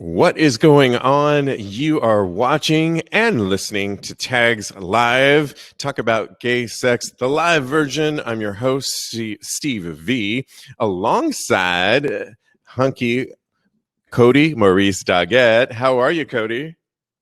What is going on? You are watching and listening to Tags Live. Talk about gay sex, the live version. I'm your host, Steve V, alongside hunky Cody Maurice Doggett. How are you, Cody?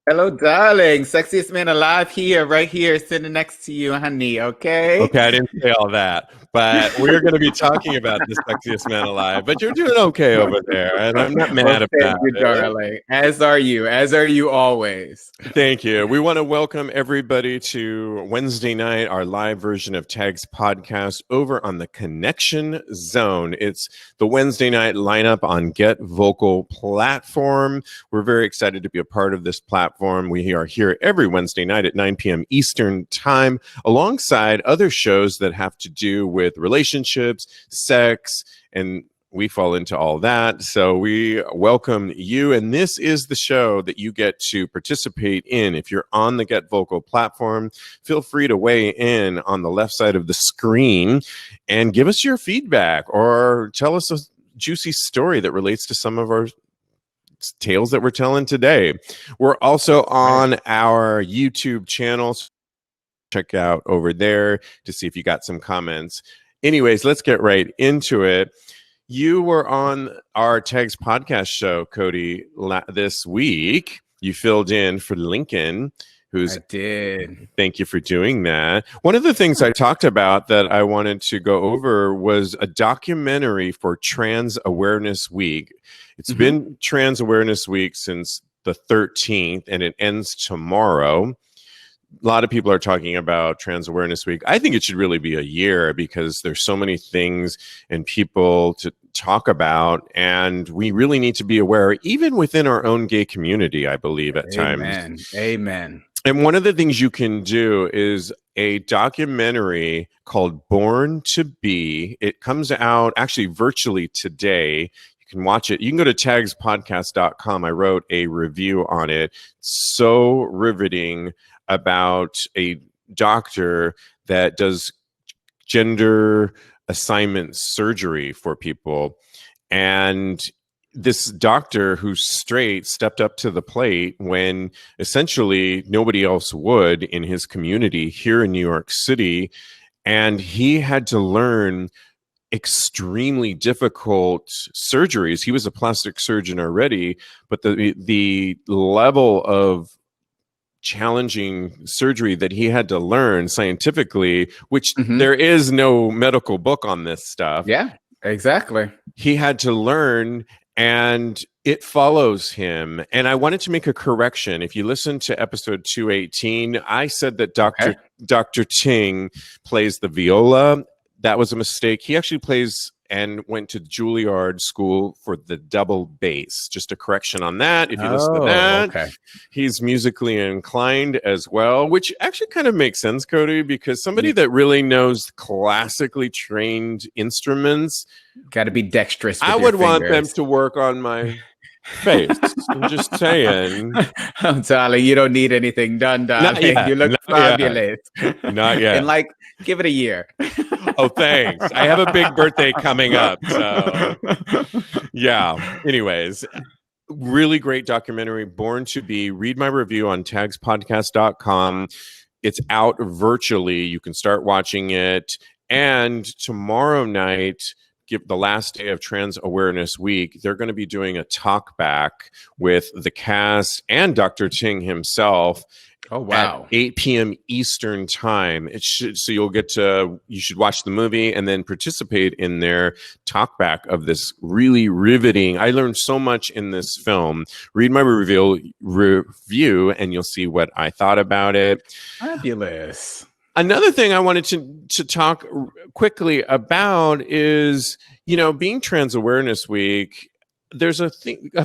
Hello, darling. Sexiest man alive here, right here, sitting next to you, honey. Okay. Okay, I didn't say all that, but we're going to be talking about the sexiest man alive. But you're doing okay over there, and I'm not mad about thank you, it. darling. As are you always. Thank you. We want to welcome everybody to Wednesday night, our live version of Tags Podcast over on the Connection Zone. It's the Wednesday night lineup on Get Vocal platform. We're very excited to be a part of this platform. We are here every Wednesday night at 9 p.m. Eastern Time, alongside other shows that have to do with relationships, sex, and we fall into all that. So we welcome you. And this is the show that you get to participate in. If you're on the Get Vocal platform, feel free to weigh in on the left side of the screen and give us your feedback or tell us a juicy story that relates to some of our tales that we're telling today. We're also on our YouTube channel. Check out over there to see if you got some comments. Anyways, let's get right into it. You were on our Tags podcast show, Cody, this week. You filled in for Lincoln, I did. Thank you for doing that. One of the things I talked about that I wanted to go over was a documentary for Trans Awareness Week. It's been Trans Awareness Week since the 13th, and it ends tomorrow. A lot of people are talking about Trans Awareness Week. I think it should really be a year because there's so many things and people to talk about, and we really need to be aware, even within our own gay community, I believe, at times. Amen. And one of the things you can do is a documentary called Born to Be. It comes out actually virtually today. You can watch it. You can go to TAGSPodcast.com. I wrote a review on it. So riveting, about a doctor that does gender assignment surgery for people. And this doctor who's straight stepped up to the plate when essentially nobody else would in his community here in New York City. And he had to learn extremely difficult surgeries. He was a plastic surgeon already, but the level of challenging surgery that he had to learn scientifically, which there is no medical book on this stuff. Yeah, exactly. He had to learn, and it follows him. And I wanted to make a correction. If you listen to episode 218, I said that Dr. Ting plays the viola. That was a mistake. He actually plays and went to Juilliard School for the double bass. Just a correction on that. If you listen to that, he's musically inclined as well, which actually kind of makes sense, Cody, because somebody that really knows classically trained instruments, got to be dexterous with I would want them to work on my face. I'm just saying. Oh, darling, you don't need anything done, darling. You look fabulous. Not yet. And give it a year. Oh, thanks. I have a big birthday coming up. So, yeah. Anyways, really great documentary, Born to Be. Read my review on tagspodcast.com. It's out virtually. You can start watching it. And tomorrow night, the last day of Trans Awareness Week, they're going to be doing a talk back with the cast and Dr. Ting himself. Oh, wow. At 8 p.m. Eastern Time. So you should watch the movie and then participate in their talkback of this really riveting. I learned so much in this film. Read my review and you'll see what I thought about it. Fabulous. Another thing I wanted to talk quickly about is, being Trans Awareness Week, there's a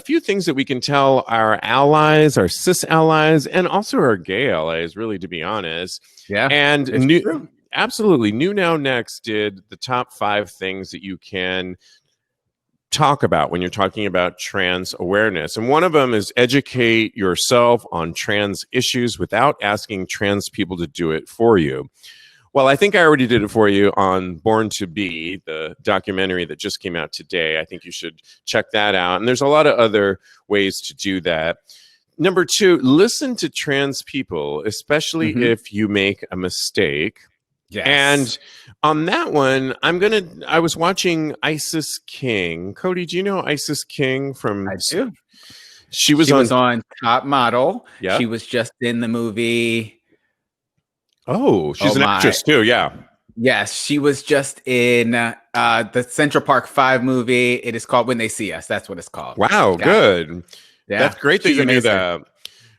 few things that we can tell our allies, our cis allies, and also our gay allies, really, to be honest. Yeah. And absolutely. New Now Next did the top 5 things that you can talk about when you're talking about trans awareness. And one of them is educate yourself on trans issues without asking trans people to do it for you. Well, I think I already did it for you on Born to Be, the documentary that just came out today. I think you should check that out. And there's a lot of other ways to do that. Number 2, listen to trans people, especially if you make a mistake. Yes. And on that one, I was watching Isis King. Cody, do you know Isis King from? I do. She was on Top Model. Yeah. She was just in the movie. Oh, she's an actress too. Yeah. Yes, she was just in the Central Park 5 movie. It is called When They See Us. That's what it's called. Wow, good. Yeah. That's great that you knew that.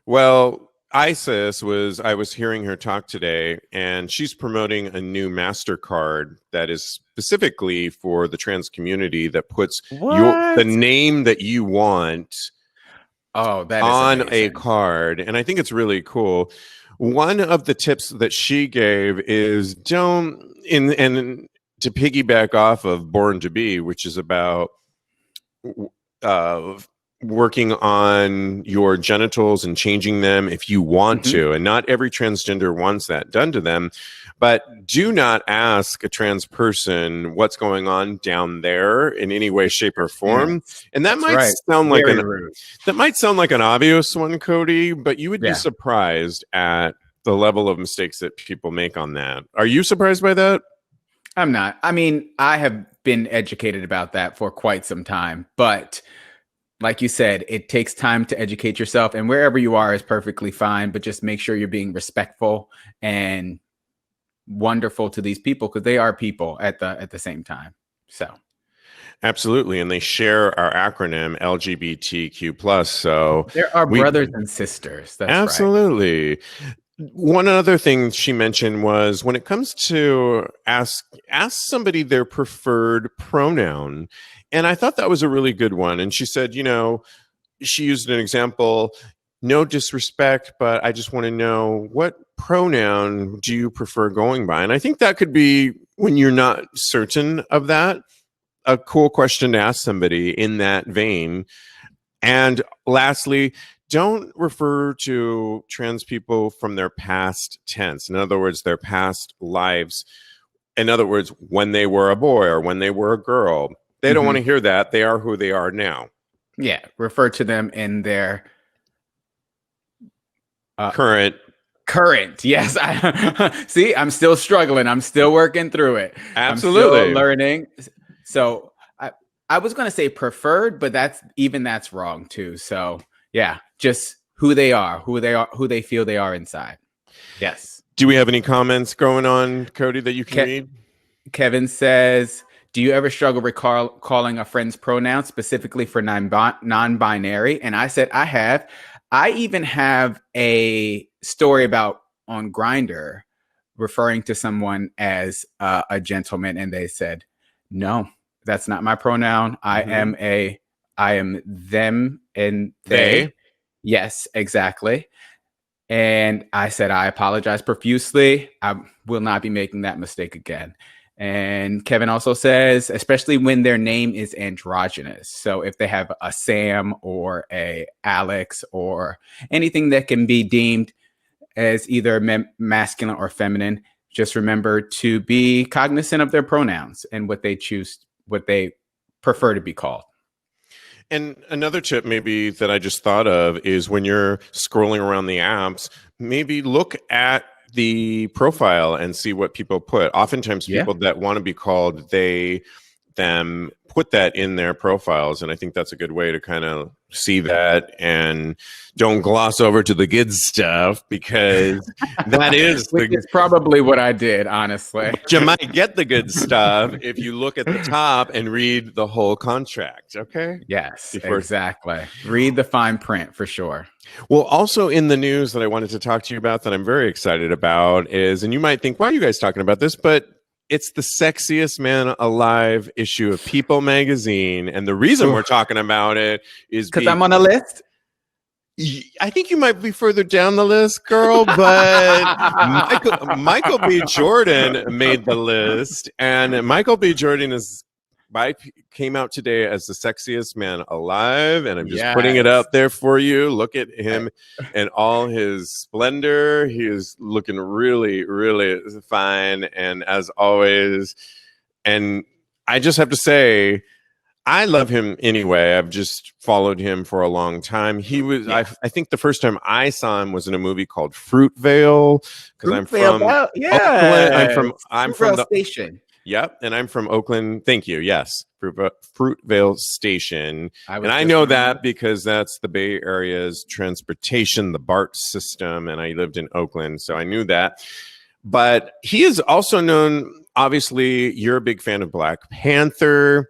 Well, Isis I was hearing her talk today, and she's promoting a new MasterCard that is specifically for the trans community that puts the name that you want on a card. And I think it's really cool. One of the tips that she gave is and to piggyback off of Born to Be, which is about working on your genitals and changing them if you want to. And not every transgender wants that done to them. But do not ask a trans person what's going on down there in any way, shape, or form. And that might sound like an obvious one, Cody, but you would be surprised at the level of mistakes that people make on that. Are you surprised by that? I'm not. I mean, I have been educated about that for quite some time, but like you said, it takes time to educate yourself, and wherever you are is perfectly fine, but just make sure you're being respectful and wonderful to these people, because they are people at the same time. So absolutely. And they share our acronym LGBTQ+. So there are brothers and sisters. That's absolutely right. One other thing she mentioned was when it comes to ask somebody their preferred pronoun. And I thought that was a really good one. And she said, she used an example, no disrespect, but I just want to know, what pronoun do you prefer going by? And I think that could be, when you're not certain of that, a cool question to ask somebody in that vein. And lastly, don't refer to trans people from their past tense. In other words, their past lives. In other words, when they were a boy or when they were a girl. They don't want to hear that. They are who they are now. Yeah. Refer to them in their current. Yes. See, I'm still struggling. I'm still working through it. Absolutely. I'm still learning. So I was going to say preferred, but that's wrong too. So yeah, just who they are, who they feel they are inside. Yes. Do we have any comments going on, Cody, that you can read? Kevin says, do you ever struggle calling a friend's pronouns specifically for non-binary? And I said, I have. I even have a story about on Grindr referring to someone as a gentleman. And they said, no, that's not my pronoun. I am them and they. Yes, exactly. And I said, I apologize profusely. I will not be making that mistake again. And Kevin also says, especially when their name is androgynous. So if they have a Sam or a Alex or anything that can be deemed as either masculine or feminine, just remember to be cognizant of their pronouns and what they prefer to be called. And another tip maybe that I just thought of is when you're scrolling around the apps, maybe look at the profile and see what people put. Oftentimes people that want to be called they, them, put that in their profiles. And I think that's a good way to kind of see that, and don't gloss over to the good stuff, because that is it's probably what I did, honestly. But you might get the good stuff if you look at the top and read the whole contract. Okay. Yes, exactly. Read the fine print for sure. Well, also in the news that I wanted to talk to you about that I'm very excited about is, and you might think, why are you guys talking about this? But it's the Sexiest Man Alive issue of People magazine. And the reason we're talking about it is because I'm on a list. I think you might be further down the list, girl, but Michael B. Jordan made the list. And Michael B. Jordan is came out today as the sexiest man alive, and I'm just putting it Yes. out there for you. Look at him in all his splendor. He is looking really, really fine, and as always. And I just have to say, I love him anyway. I've just followed him for a long time. He was, I think the first time I saw him was in a movie called Fruitvale, because I'm from Oakland. I'm from the station. Yep, and I'm from Oakland. Thank you. Yes, Fruitvale Station, and I know that because that's the Bay Area's transportation, the BART system, and I lived in Oakland, so I knew that. But he is also known. Obviously, you're a big fan of Black Panther.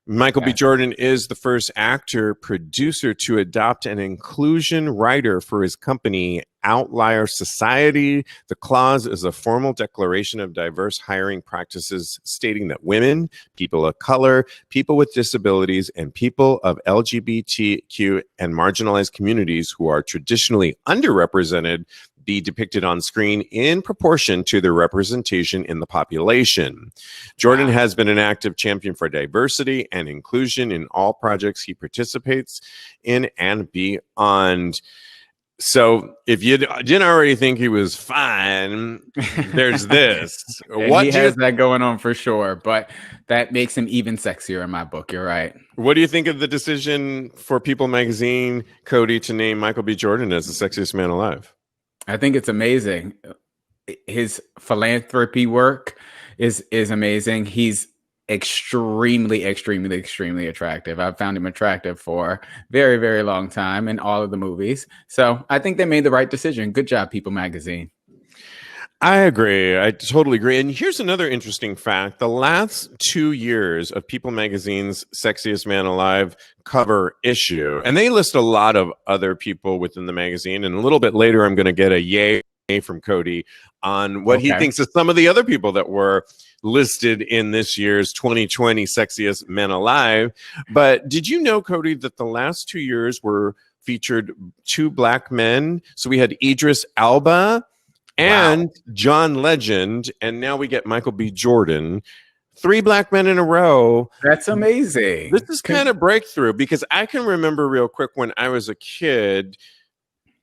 Michael B. Jordan is the first actor producer to adopt an inclusion rider for his company, Outlier Society. The clause is a formal declaration of diverse hiring practices stating that women, people of color, people with disabilities, and people of LGBTQ and marginalized communities who are traditionally underrepresented be depicted on screen in proportion to their representation in the population. Jordan has been an active champion for diversity and inclusion in all projects he participates in and beyond. So if you didn't already think he was fine, there's this. He has that going on for sure, but that makes him even sexier in my book. You're right. What do you think of the decision for People magazine, Cody, to name Michael B. Jordan as the sexiest man alive? I think it's amazing. His philanthropy work is amazing. He's extremely attractive. I've found him attractive for a very, very long time in all of the movies. So I think they made the right decision. Good job, People magazine. I agree. I totally agree. And here's another interesting fact. The last 2 years of People magazine's Sexiest Man Alive cover issue, and they list a lot of other people within the magazine. And a little bit later, I'm going to get a yay from Cody on what he thinks of some of the other people that were listed in this year's 2020 Sexiest Men Alive. But did you know, Cody, that the last 2 years were featured 2 Black men? So we had Idris Elba and John Legend, and now we get Michael B. Jordan. 3 Black men in a row. That's amazing. This is kind of breakthrough, because I can remember real quick when I was a kid,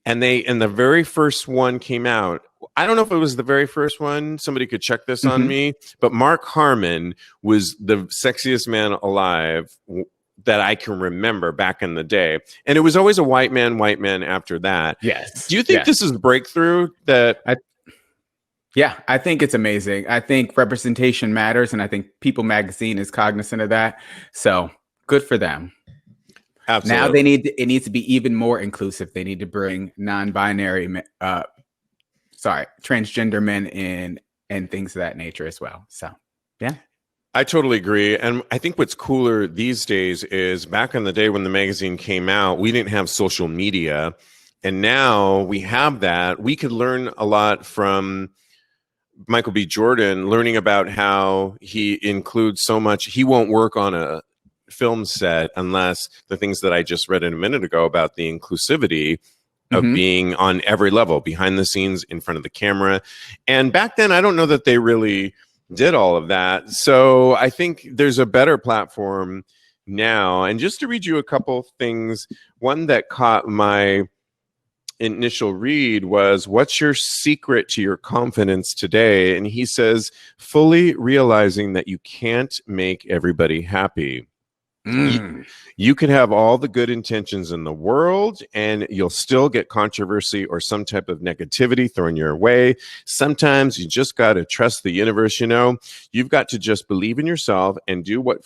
and the very first one came out. I don't know if it was the very first one. Somebody could check this on me, but Mark Harmon was the sexiest man alive that I can remember back in the day. And it was always a white man after that. Yes. Do you think this is a breakthrough Yeah, I think it's amazing. I think representation matters, and I think People magazine is cognizant of that. So good for them. Absolutely. Now it needs to be even more inclusive. They need to bring non-binary, transgender men in and things of that nature as well. So, yeah. I totally agree. And I think what's cooler these days is back in the day when the magazine came out, we didn't have social media. And now we have that. We could learn a lot from Michael B. Jordan, learning about how he includes so much. He won't work on a film set unless the things that I just read a minute ago about the inclusivity of being on every level, behind the scenes, in front of the camera. And back then, I don't know that they really did all of that. So I think there's a better platform now. And just to read you a couple things, one that caught my initial read was, what's your secret to your confidence today? And he says, fully realizing that you can't make everybody happy. You could have all the good intentions in the world and you'll still get controversy or some type of negativity thrown your way. Sometimes you just got to trust the universe. You've got to just believe in yourself and do what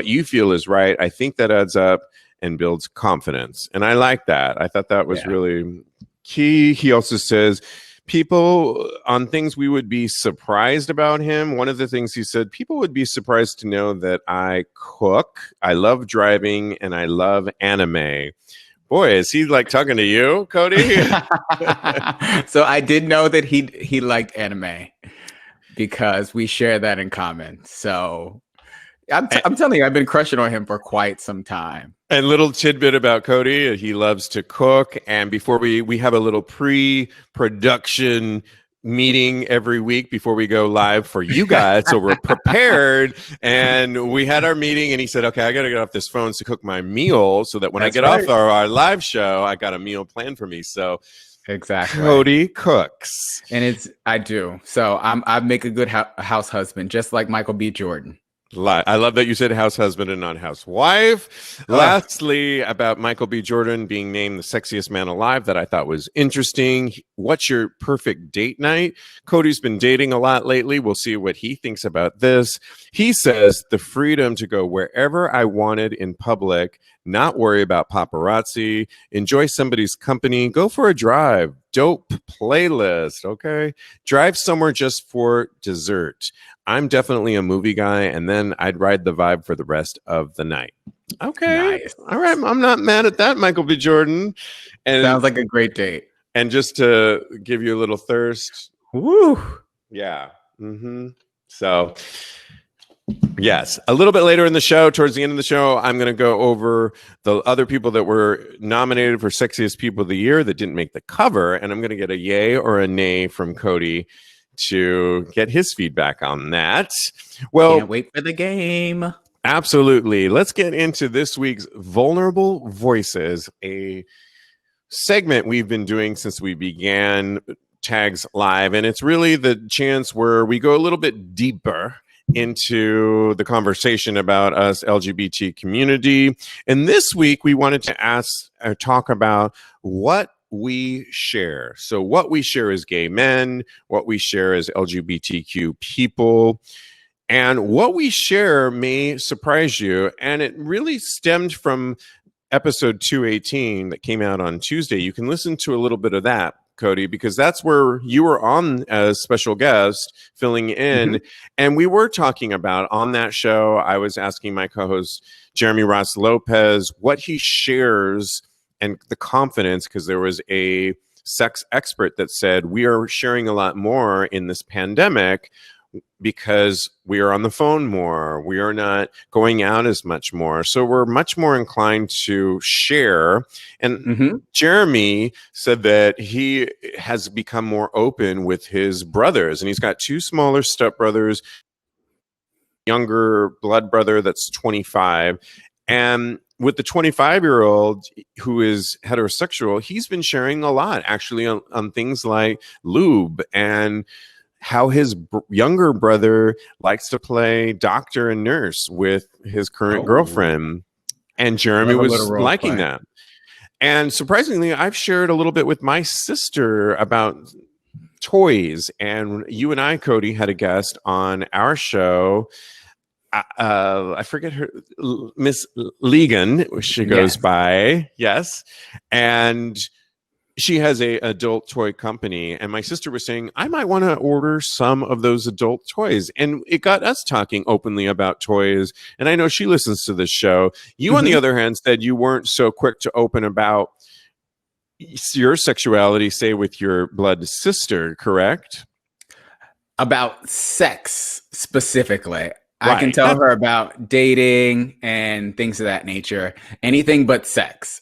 you feel is right. I think that adds up and builds confidence. And I like that. I thought that was really key. He also says, people on things we would be surprised about him. One of the things he said, people would be surprised to know that I cook, I love driving, and I love anime. Boy, is he like talking to you, Cody? So I did know that he liked anime because we share that in common. So I'm telling you, I've been crushing on him for quite some time. And little tidbit about Cody, he loves to cook. And before we have a little pre-production meeting every week before we go live for you guys, so we're prepared. And we had our meeting, and he said, okay, I got to get off this phone to cook my meal so that when I get off our live show, I got a meal planned for me. So exactly, Cody cooks. And I do. So I make a good house husband, just like Michael B. Jordan. I love that you said house husband and not housewife. Lastly, about Michael B. Jordan being named the sexiest man alive, that I thought was interesting. What's your perfect date night? Cody's been dating a lot lately. We'll see what he thinks about this. He says the freedom to go wherever I wanted in public, not worry about paparazzi, enjoy somebody's company, go for a drive, dope playlist, okay? Drive somewhere just for dessert. I'm definitely a movie guy, and then I'd ride the vibe for the rest of the night. Okay. Nice. All right. I'm not mad at that, Michael B. Jordan. And sounds like a great date. And just to give you a little thirst. Woo. Yeah. Mm-hmm. So, yes. A little bit later in the show, towards the end of the show, I'm going to go over the other people that were nominated for Sexiest People of the Year that didn't make the cover, and I'm going to get a yay or a nay from Cody to get his feedback on that. Well, can't wait for the game. Absolutely. Let's get into this week's Vulnerable Voices, a segment we've been doing since we began Tags Live. And it's really the chance where we go a little bit deeper into the conversation about us LGBT community. And this week we wanted to talk about what we share. So what we share as gay men, what we share as LGBTQ people, and what we share may surprise you. And it really stemmed from episode 218 that came out on Tuesday. You can listen to a little bit of that, Cody, because that's where you were on as special guest filling in. Mm-hmm. And we were talking about on that show, I was asking my co-host Jeremy Ross Lopez what he shares and the confidence, because there was a sex expert that said we are sharing a lot more in this pandemic because we are on the phone more. We are not going out as much more. So we're much more inclined to share. And Jeremy said that he has become more open with his brothers. And he's got two smaller stepbrothers, younger blood brother that's 25. And with the 25-year-old who is heterosexual, he's been sharing a lot, actually, on things like Lube and how his younger brother likes to play doctor and nurse with his current girlfriend. And Jeremy was liking that. And surprisingly, I've shared a little bit with my sister about toys. And you and I, Cody, had a guest on our show. I forget her, Miss Legan, she goes by. Yes. And she has a adult toy company, and my sister was saying, I might want to order some of those adult toys. And it got us talking openly about toys. And I know she listens to this show. You, on the other hand, said you weren't so quick to open about your sexuality, say with your blood sister, correct? About sex specifically. Right. I can tell her about dating and things of that nature. Anything but sex.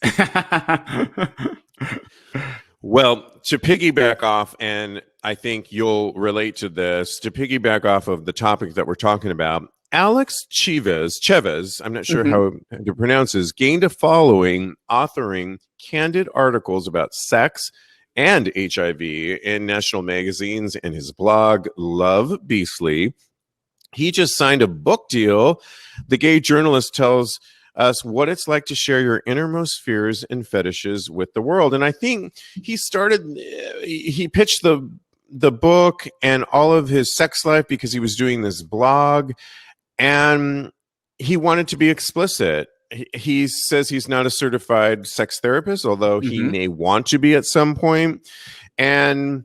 Well, to piggyback off, and I think you'll relate to this, to piggyback off of the topic that we're talking about, Alex Chavez, I'm not sure how to pronounce this, gained a following authoring candid articles about sex and HIV in national magazines and his blog, Love Beastly. He just signed a book deal. The gay journalist tells us what it's like to share your innermost fears and fetishes with the world. And I think he pitched the book and all of his sex life because he was doing this blog, and he wanted to be explicit. He says he's not a certified sex therapist, although he may want to be at some point. And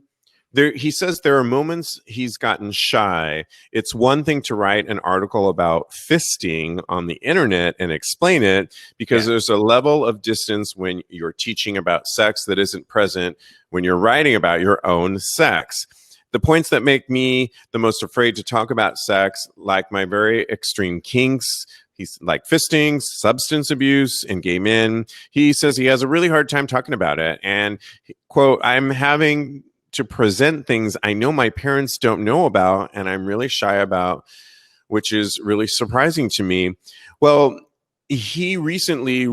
he says there are moments he's gotten shy. It's one thing to write an article about fisting on the internet and explain it, because there's a level of distance when you're teaching about sex that isn't present when you're writing about your own sex. The points that make me the most afraid to talk about sex, like my very extreme kinks, he's like fisting, substance abuse, and gay men. He says he has a really hard time talking about it. And, quote, I'm having to present things I know my parents don't know about and I'm really shy about, which is really surprising to me. Well, he recently,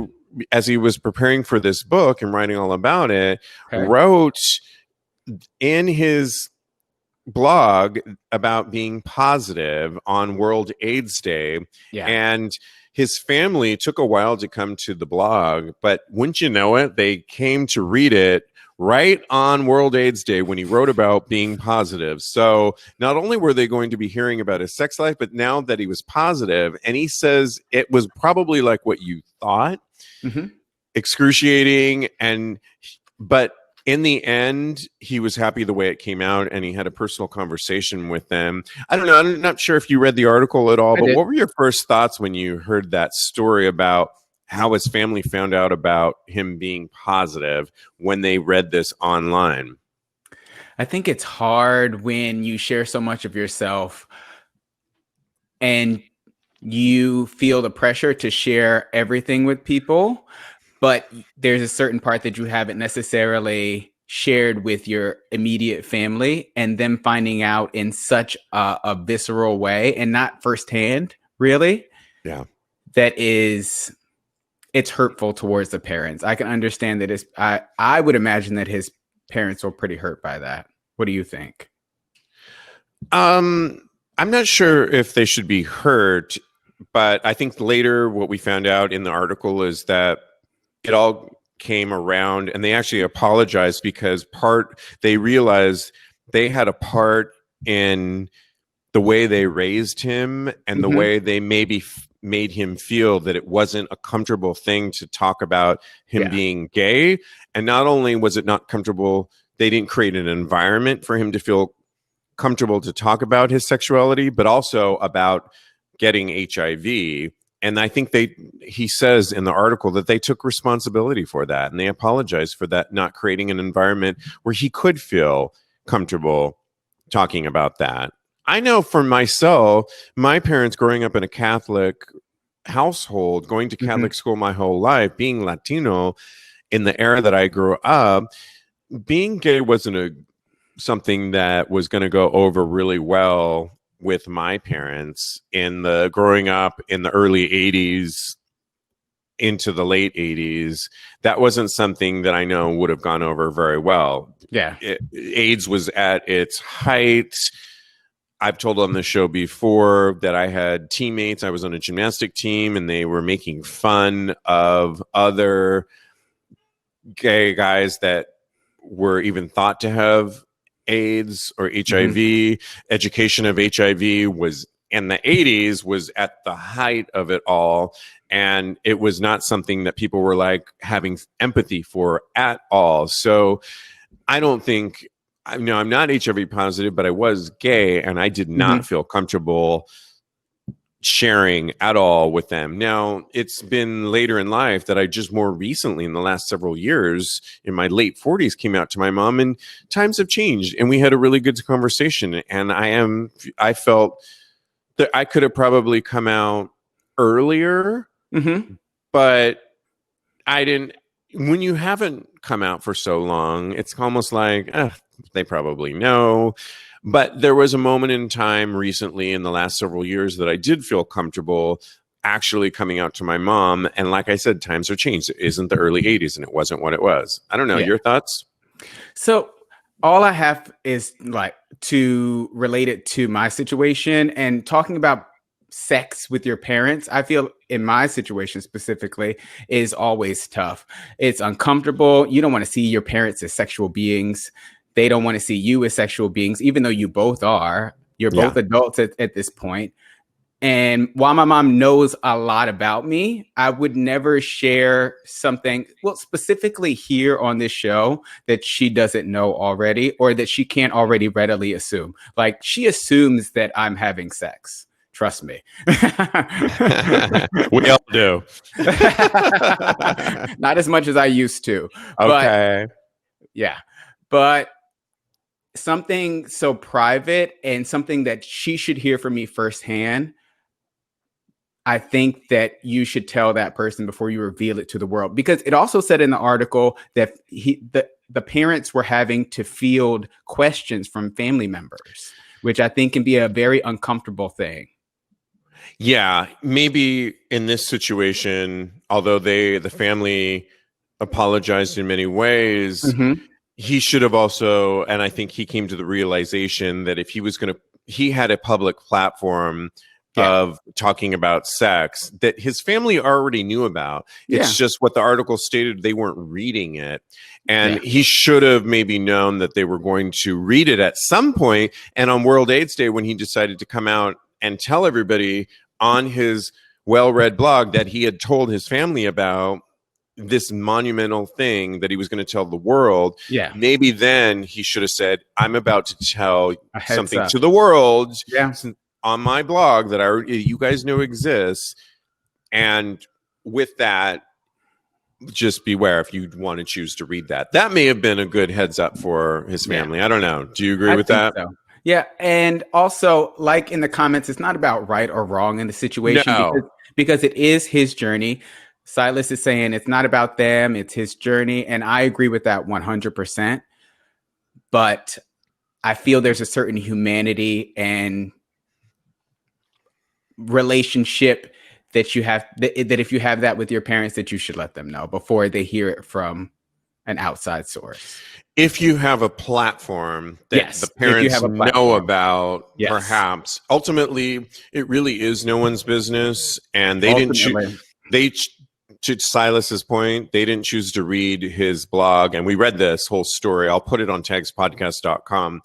as he was preparing for this book and writing all about it, Okay. wrote in his blog about being positive on World AIDS Day. Yeah. And his family took a while to come to the blog, but wouldn't you know it, they came to read it right on World AIDS Day when he wrote about being positive. So not only were they going to be hearing about his sex life, but now that he was positive, and he says it was probably like what you thought, excruciating, but in the end, he was happy the way it came out, and he had a personal conversation with them. I don't know. I'm not sure if you read the article at all, but what were your first thoughts when you heard that story about how his family found out about him being positive when they read this online? I think it's hard when you share so much of yourself and you feel the pressure to share everything with people, but there's a certain part that you haven't necessarily shared with your immediate family, and them finding out in such a visceral way and not firsthand, really. Yeah. It's hurtful towards the parents. I can understand that I would imagine that his parents were pretty hurt by that. What do you think? I'm not sure if they should be hurt, but I think later what we found out in the article is that it all came around and they actually apologized because they realized they had a part in the way they raised him and the way they maybe made him feel that it wasn't a comfortable thing to talk about him being gay. And not only was it not comfortable, they didn't create an environment for him to feel comfortable to talk about his sexuality, but also about getting HIV. And I think he says in the article that they took responsibility for that and they apologized for that, not creating an environment where he could feel comfortable talking about that. I know for myself, my parents growing up in a Catholic household, going to Catholic school my whole life, being Latino in the era that I grew up, being gay wasn't something that was going to go over really well with my parents growing up in the early 80s into the late 80s. That wasn't something that I know would have gone over very well. Yeah. AIDS was at its height. I've told on the show before that I had teammates. I was on a gymnastic team and they were making fun of other gay guys that were even thought to have AIDS or HIV. Education of HIV was in the 80s was at the height of it all. And it was not something that people were like having empathy for at all. So I don't think, I'm not HIV positive, but I was gay and I did not feel comfortable sharing at all with them. Now, it's been later in life that I just more recently in the last several years in my late 40s came out to my mom, and times have changed and we had a really good conversation. And I felt that I could have probably come out earlier, but I didn't. When you haven't come out for so long, it's almost like they probably know. But there was a moment in time recently in the last several years that I did feel comfortable actually coming out to my mom. And like I said, times have changed. It isn't the early 80s and it wasn't what it was. I don't know. Your thoughts? So all I have is like to relate it to my situation, and talking about sex with your parents, I feel in my situation specifically is always tough. It's uncomfortable. You don't want to see your parents as sexual beings. They don't want to see you as sexual beings, even though you both are. You're both adults at this point. And while my mom knows a lot about me, I would never share something, well, specifically here on this show, that she doesn't know already or that she can't already readily assume. Like, she assumes that I'm having sex. Trust me. We all do. Not as much as I used to. Okay. But, yeah. But something so private and something that she should hear from me firsthand, I think that you should tell that person before you reveal it to the world, because it also said in the article that the parents were having to field questions from family members, which I think can be a very uncomfortable thing. Yeah, maybe in this situation, although the family apologized in many ways, Mm-hmm. he should have also, and I think he came to the realization that if he was going to, he had a public platform Yeah. of talking about sex that his family already knew about. It's just what the article stated, they weren't reading it. And he should have maybe known that they were going to read it at some point. And on World AIDS Day, when he decided to come out and tell everybody on his well-read blog that he had told his family about this monumental thing that he was going to tell the world. Yeah. Maybe then he should have said, I'm about to tell something up to the world Yeah. on my blog that you guys know exists. And with that, just beware if you want to choose to read that. That may have been a good heads up for his family. I don't know. Do you agree with that? So. Yeah. And also, like in the comments, it's not about right or wrong in the situation because it is his journey. Silas is saying it's not about them, it's his journey. And I agree with that 100%. But I feel there's a certain humanity and relationship that you have, that if you have that with your parents, that you should let them know before they hear it from an outside source. If you have a platform that the parents know about, perhaps ultimately it really is no one's business, and they didn't choose. To Silas's point, they didn't choose to read his blog, and we read this whole story. I'll put it on TAGSPodcast.com.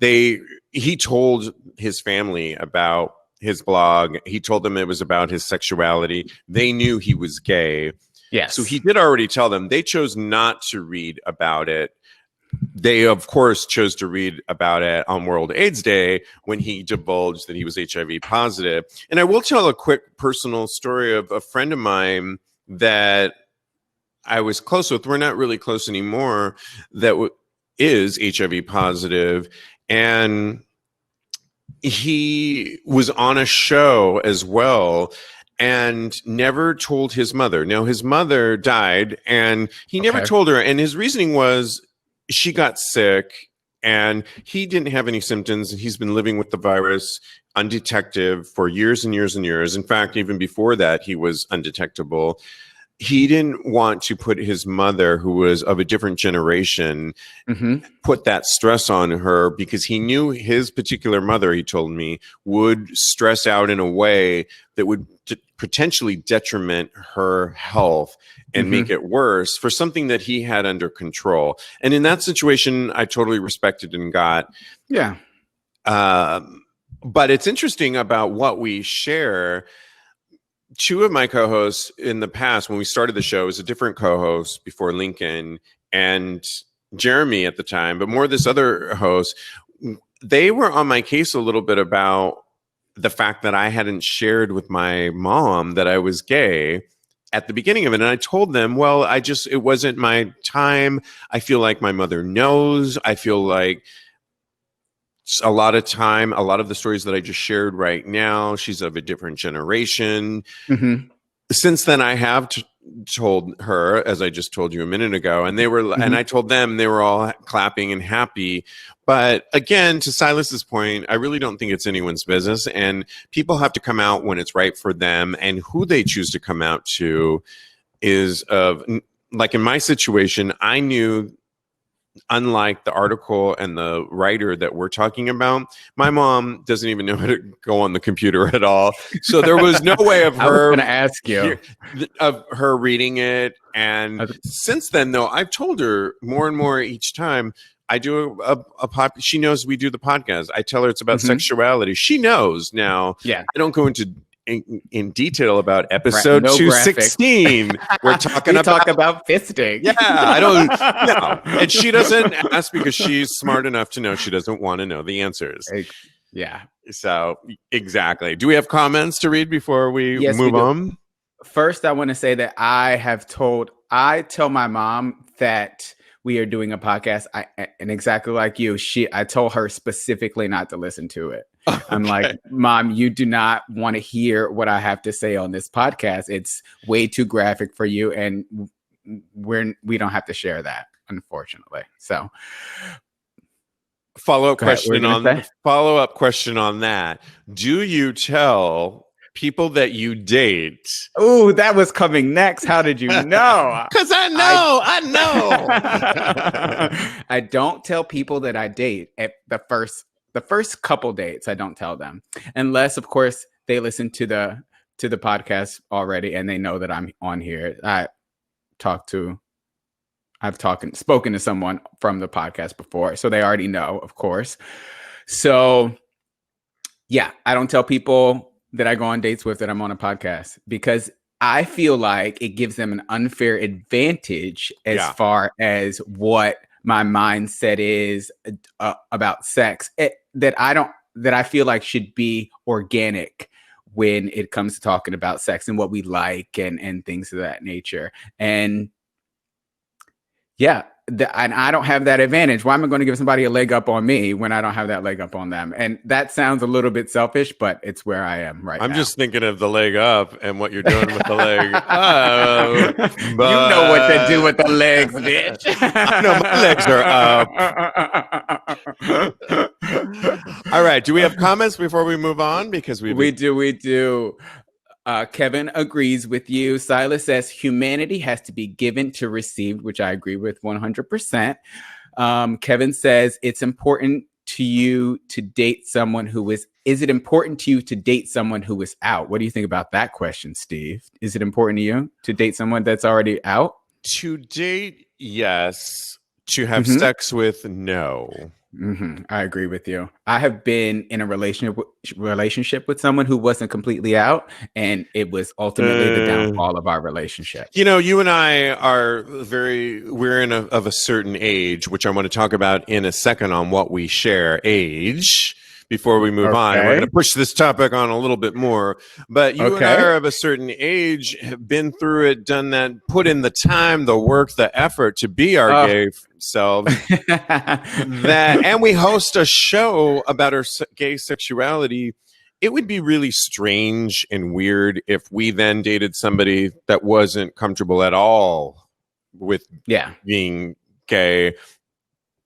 He told his family about his blog. He told them it was about his sexuality. They knew he was gay. Yes. So he did already tell them. They chose not to read about it. They, of course, chose to read about it on World AIDS Day when he divulged that he was HIV positive. And I will tell a quick personal story of a friend of mine that I was close with. We're not really close anymore. That is HIV positive. And he was on a show as well and never told his mother. Now, his mother died and he never told her. And his reasoning was she got sick and he didn't have any symptoms. He's been living with the virus undetected for years and years and years. In fact, even before that, he was undetectable. He didn't want to put his mother, who was of a different generation, put that stress on her because he knew his particular mother, he told me, would stress out in a way that would potentially detriment her health and make it worse for something that he had under control. And in that situation, I totally respected and got. Yeah. But it's interesting about what we share. Two of my co-hosts in the past, when we started the show, was a different co-host before Lincoln and Jeremy at the time, but more this other host, they were on my case a little bit about the fact that I hadn't shared with my mom that I was gay at the beginning of it. And I told them, well, it wasn't my time. I feel like my mother knows. I feel like a lot of the stories that I just shared right now, she's of a different generation. Since then, I have told her, as I just told you a minute ago, and they were, and I told them, they were all clapping and happy. But again, to Silas's point, I really don't think it's anyone's business, and people have to come out when it's right for them, and who they choose to come out to is like in my situation, I knew. Unlike the article and the writer that we're talking about, my mom doesn't even know how to go on the computer at all. So there was no way of her. I was going to ask you of her reading it. And since then, though, I've told her more and more each time I do she knows we do the podcast. I tell her it's about sexuality. She knows now. Yeah, I don't go into in detail about episode 216. We're talking about fisting. Yeah, I don't know. And she doesn't ask because she's smart enough to know she doesn't want to know the answers. Yeah. So exactly. Do we have comments to read before we move on? First, I want to say that I tell my mom that we are doing a podcast, and exactly like you, I told her specifically not to listen to it. I'm like, Mom, you do not want to hear what I have to say on this podcast. It's way too graphic for you, and we don't have to share that, unfortunately. So, follow-up question on that. Do you tell people that you date? Oh, that was coming next. How did you know? Because I know. I don't tell people that I date at the first couple dates. I don't tell them, unless, of course, they listen to the podcast already and they know that I'm on here. I've spoken to someone from the podcast before, so they already know, of course. So, yeah, I don't tell people that I go on dates with that I'm on a podcast, because I feel like it gives them an unfair advantage as far as what my mindset is about sex, that I feel like should be organic when it comes to talking about sex and what we like and things of that nature. And yeah, and I don't have that advantage. Why am I going to give somebody a leg up on me when I don't have that leg up on them? And that sounds a little bit selfish, but it's where I am right now. I'm just thinking of the leg up and what you're doing with the leg. Oh, you know what to do with the legs, bitch. I know my legs are up. All right. Do we have comments before we move on? Because we do. Kevin agrees with you. Silas says humanity has to be given to receive, which I agree with 100%. Kevin says it's important to you to date someone who is it important to you to date someone who is out? What do you think about that question, Steve? Is it important to you to date someone that's already out? To date, yes. To have sex with, no. I agree with you. I have been in a relationship with someone who wasn't completely out, and it was ultimately the downfall of our relationship. You know, you and I are we're of a certain age, which I want to talk about in a second on what we share age. Before we move on, we're going to push this topic on a little bit more. But you and I are of a certain age, have been through it, done that, put in the time, the work, the effort to be our gay selves. And we host a show about our gay sexuality. It would be really strange and weird if we then dated somebody that wasn't comfortable at all with being gay.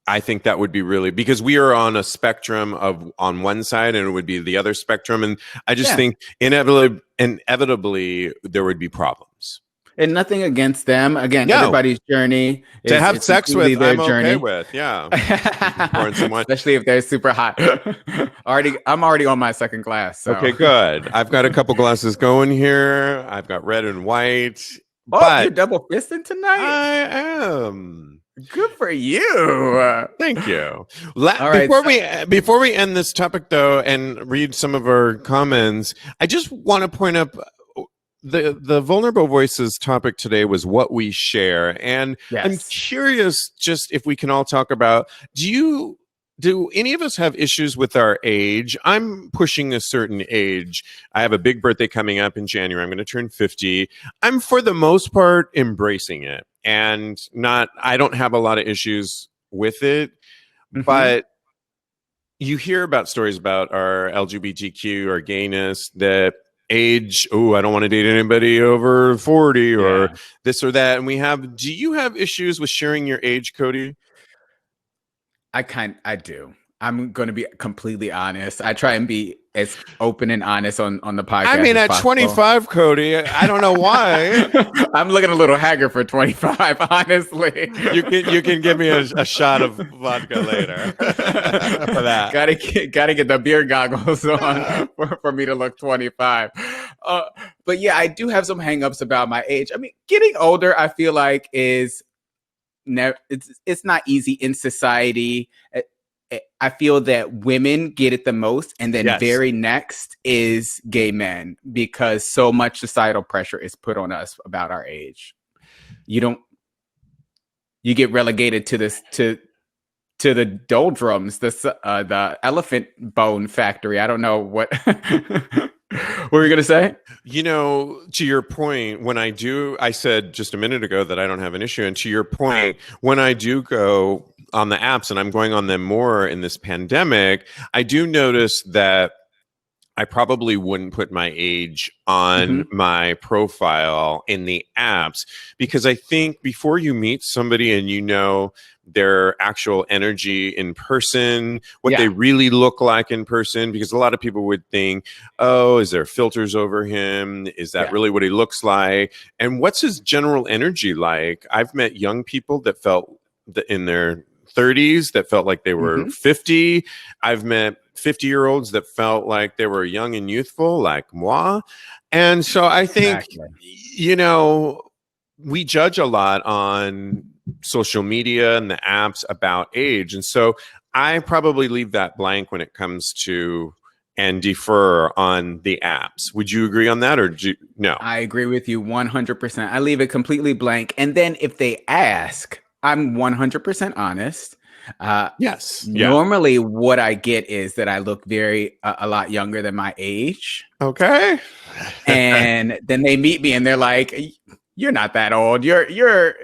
I think that would be really, because we are on a spectrum on one side and it would be the other spectrum. And I just think inevitably there would be problems. And nothing against them. Again, everybody's journey. To have sex with, I'm okay with. Yeah. Especially if they're super hot. I'm already on my second glass. So. Okay, good. I've got a couple glasses going here. I've got red and white. Oh, but you're double fisting tonight? I am. Good for you. Thank you. Before we end this topic, though, and read some of our comments, I just want to point up the Vulnerable Voices topic today was what we share. And I'm curious just if we can all talk about, do any of us have issues with our age? I'm pushing a certain age. I have a big birthday coming up in January. I'm going to turn 50. I'm, for the most part, embracing it. And I don't have a lot of issues with it. But you hear about stories about our LGBTQ or gayness that age, I don't want to date anybody over 40 or this or that. And do you have issues with sharing your age, Cody? I do. I'm going to be completely honest. I try and be as open and honest on the podcast. I mean, at possible. 25, Cody, I don't know why. I'm looking a little haggard for 25, honestly. You can give me a shot of vodka later for that. Gotta get the beer goggles on for me to look 25. But yeah, I do have some hangups about my age. I mean, getting older, I feel like it's not easy in society. I feel that women get it the most, and then very next is gay men, because so much societal pressure is put on us about our age. You get relegated to the doldrums, the elephant bone factory. I don't know what. What were you going to say? You know, to your point, I said just a minute ago that I don't have an issue. And to your point, when I do go, on the apps, and I'm going on them more in this pandemic, I do notice that I probably wouldn't put my age on my profile in the apps, because I think before you meet somebody and you know their actual energy in person, what they really look like in person, because a lot of people would think, oh, is there filters over him? Is that really what he looks like? And what's his general energy like? I've met young people that felt in their 30s that felt like they were 50. I've met 50-year-olds that felt like they were young and youthful, like moi. And so I think, you know, we judge a lot on social media and the apps about age. And so I probably leave that blank when it comes to and defer on the apps. Would you agree on that, or no? I agree with you 100%. I leave it completely blank. And then if they ask, I'm 100% honest. Yes. Normally what I get is that I look a lot younger than my age. Okay. And then they meet me and they're like, you're not that old. You're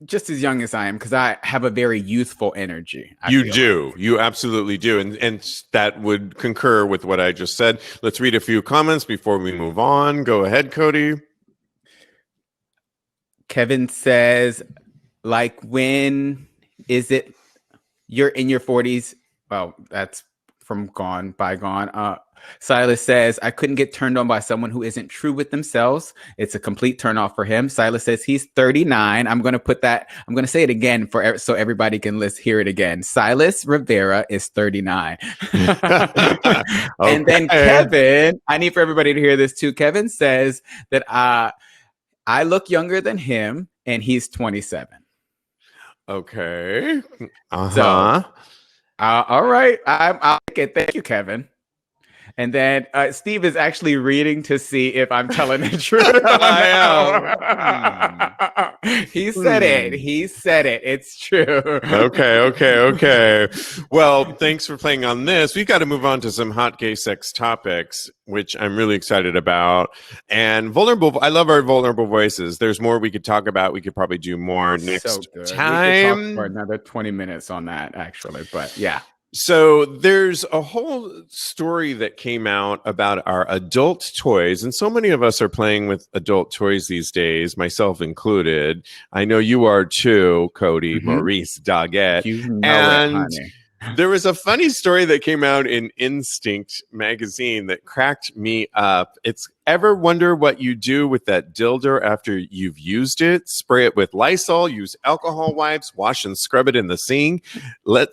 just as young as I am, because I have a very youthful energy. You do. You absolutely do. And that would concur with what I just said. Let's read a few comments before we move on. Go ahead, Cody. Kevin says, like, when is it you're in your 40s? Well, that's from bygone. Silas says, I couldn't get turned on by someone who isn't true with themselves. It's a complete turn off for him. Silas says he's 39. I'm going to say it again so everybody can hear it again. Silas Rivera is 39. Okay. And then Kevin, I need for everybody to hear this too. Kevin says that I look younger than him and he's 27. Okay. So, all right. I'll take it. Thank you, Kevin. And then Steve is actually reading to see if I'm telling the truth. I am. He said it. He said it. It's true. Okay. Well, thanks for playing on this. We've got to move on to some hot gay sex topics, which I'm really excited about. And vulnerable. I love our vulnerable voices. There's more we could talk about. We could probably do more next time. We could talk for another 20 minutes on that, actually. But yeah. So there's a whole story that came out about our adult toys, and so many of us are playing with adult toys these days, myself included. I know you are too, Cody, Maurice Doggett. You know it, honey. There was a funny story that came out in Instinct magazine that cracked me up. It's ever wonder what you do with that dildo after you've used it? Spray it with Lysol, use alcohol wipes, wash and scrub it in the sink. Let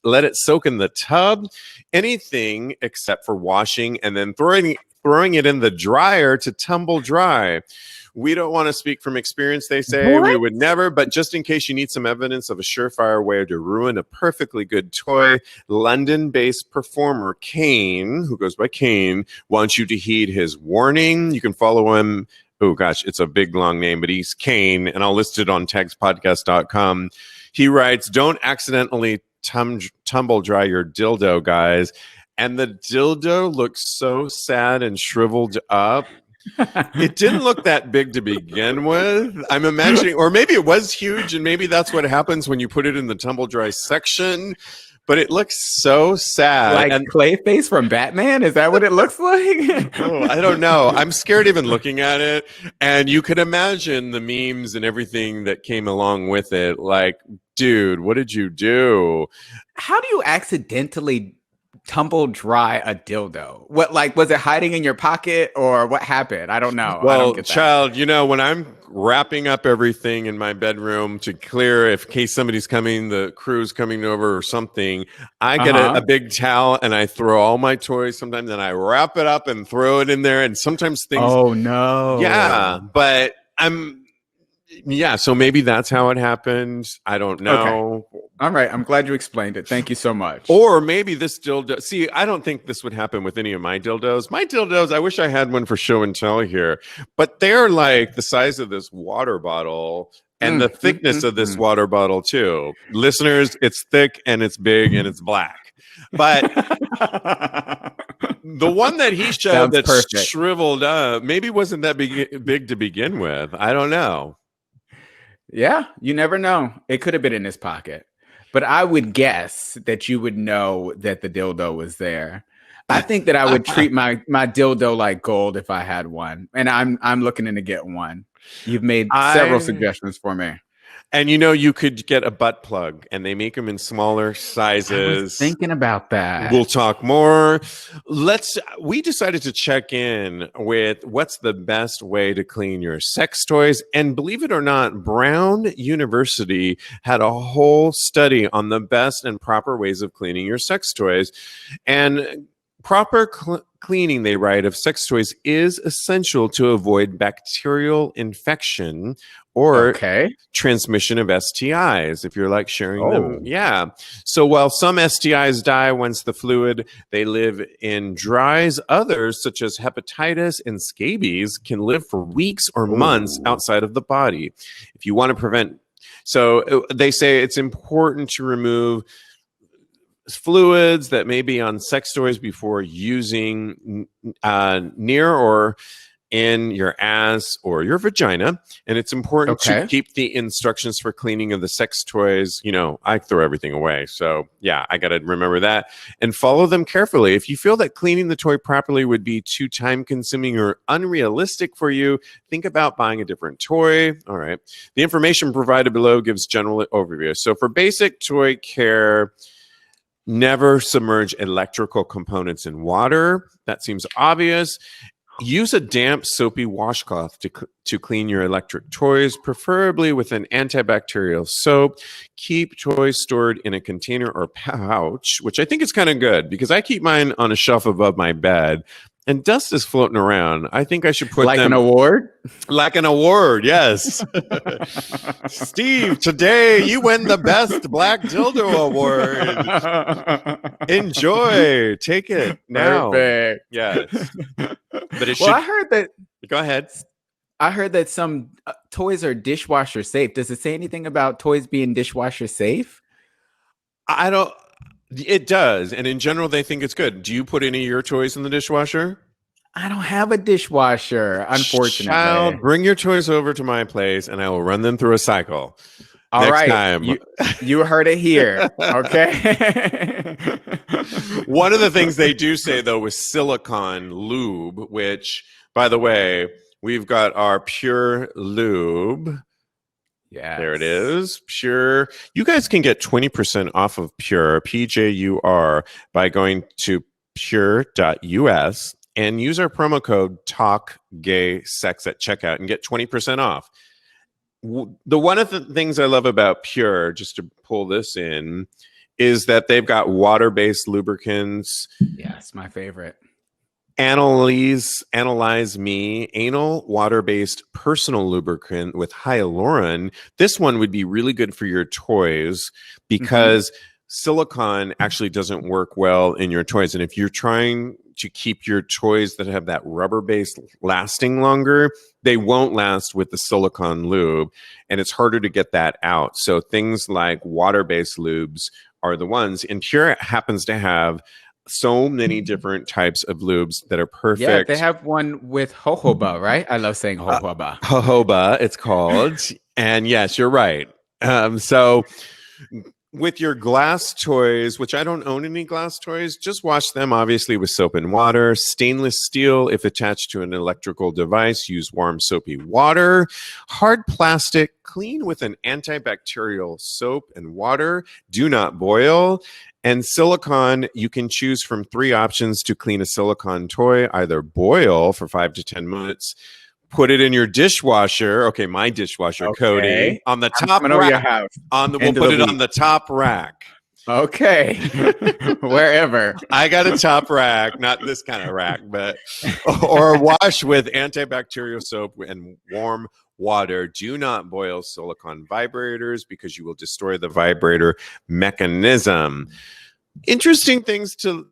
it soak in the tub. Anything except for washing and then throwing it in the dryer to tumble dry. We don't want to speak from experience, they say. What? We would never, but just in case you need some evidence of a surefire way to ruin a perfectly good toy, London-based performer Kane, who goes by Kane, wants you to heed his warning. You can follow him. Oh, gosh, it's a big, long name, but he's Kane, and I'll list it on TAGSPodcast.com. He writes, don't accidentally tumble dry your dildo, guys. And the dildo looks so sad and shriveled up. It didn't look that big to begin with. I'm imagining, or maybe it was huge, and maybe that's what happens when you put it in the tumble dry section. But it looks so sad. Like Clayface from Batman? Is that what it looks like? Oh, I don't know. I'm scared even looking at it. And you could imagine the memes and everything that came along with it. Like, dude, what did you do? How do you accidentally tumble dry a dildo? What, like, was it hiding in your pocket or what happened? I don't know. Well, I don't get that. Child, you know, when I'm wrapping up everything in my bedroom to clear, if in case somebody's coming, the crew's coming over or something, I get a big towel and I throw all my toys sometimes, and I wrap it up and throw it in there. And sometimes things. Oh, no. Yeah, but so maybe that's how it happened. I don't know. Okay. All right. I'm glad you explained it. Thank you so much. Or maybe this dildo. See, I don't think this would happen with any of my dildos. My dildos, I wish I had one for show and tell here, but they're like the size of this water bottle and the thickness of this water bottle too. Listeners, it's thick and it's big and it's black. But the one that he showed that's perfect. Shriveled up maybe wasn't that big to begin with. I don't know. Yeah, you never know. It could have been in his pocket. but I would guess that you would know that the dildo was there. I think that I would treat my dildo like gold if I had one, and I'm looking to get one. You've made several suggestions for me. And you could get a butt plug, and they make them in smaller sizes. I was thinking about that. We'll talk more. We decided to check in with what's the best way to clean your sex toys. And believe it or not, Brown University had a whole study on the best and proper ways of cleaning your sex toys. And proper cleaning, they write, of sex toys is essential to avoid bacterial infection or transmission of STIs if you're like sharing them. Yeah. So while some STIs die once the fluid they live in dries, others such as hepatitis and scabies can live for weeks or months outside of the body. If you want to prevent, so they say it's important to remove fluids that may be on sex toys before using near or in your ass or your vagina. And it's important to keep the instructions for cleaning of the sex toys. I throw everything away. So yeah, I got to remember that and follow them carefully. If you feel that cleaning the toy properly would be too time consuming or unrealistic for you, think about buying a different toy. All right. The information provided below gives general overview. So for basic toy care, never submerge electrical components in water. That seems obvious. Use a damp, soapy washcloth to clean your electric toys, preferably with an antibacterial soap. Keep toys stored in a container or pouch, which I think is kind of good because I keep mine on a shelf above my bed. And dust is floating around. I think I should put them... Like an award? Like an award, yes. Steve, today you win the Best Black Dildo Award. Enjoy. Take it now. Perfect. Yes. But I heard that... Go ahead. I heard that some toys are dishwasher safe. Does it say anything about toys being dishwasher safe? I don't... It does. And in general, they think it's good. Do you put any of your toys in the dishwasher? I don't have a dishwasher, unfortunately. Child, bring your toys over to my place and I will run them through a cycle. All right. Time. You heard it here. Okay. One of the things they do say, though, is silicone lube, which, by the way, we've got our Pure Lube. Yeah, there it is. Pure. You guys can get 20% off of Pure, PJUR, by going to pure.us and use our promo code TALKGaySex at checkout and get 20% off. One of the things I love about Pure, just to pull this in, is that they've got water-based lubricants. Yes, my favorite. Analyze Me, anal water-based personal lubricant with hyaluron. This one would be really good for your toys because silicone actually doesn't work well in your toys. And if you're trying to keep your toys that have that rubber base lasting longer, they won't last with the silicone lube. And it's harder to get that out. So things like water-based lubes are the ones. And Pure happens to have so many different types of lubes that are perfect. Yeah, they have one with jojoba, right? I love saying jojoba. Jojoba, it's called. And yes, you're right. So with your glass toys, which I don't own any glass toys, just wash them obviously with soap and water. Stainless steel, if attached to an electrical device, use warm soapy water. Hard plastic, clean with an antibacterial soap and water. Do not boil. And silicone, you can choose from 3 options to clean a silicone toy. Either boil for 5 to 10 minutes, put it in your dishwasher. Okay, my dishwasher, Cody, on the top rack. Over your house. We'll put it on the top rack. Okay, wherever. I got a top rack, not this kind of rack, but or wash with antibacterial soap and warm water. Do not boil silicone vibrators because you will destroy the vibrator mechanism. Interesting things to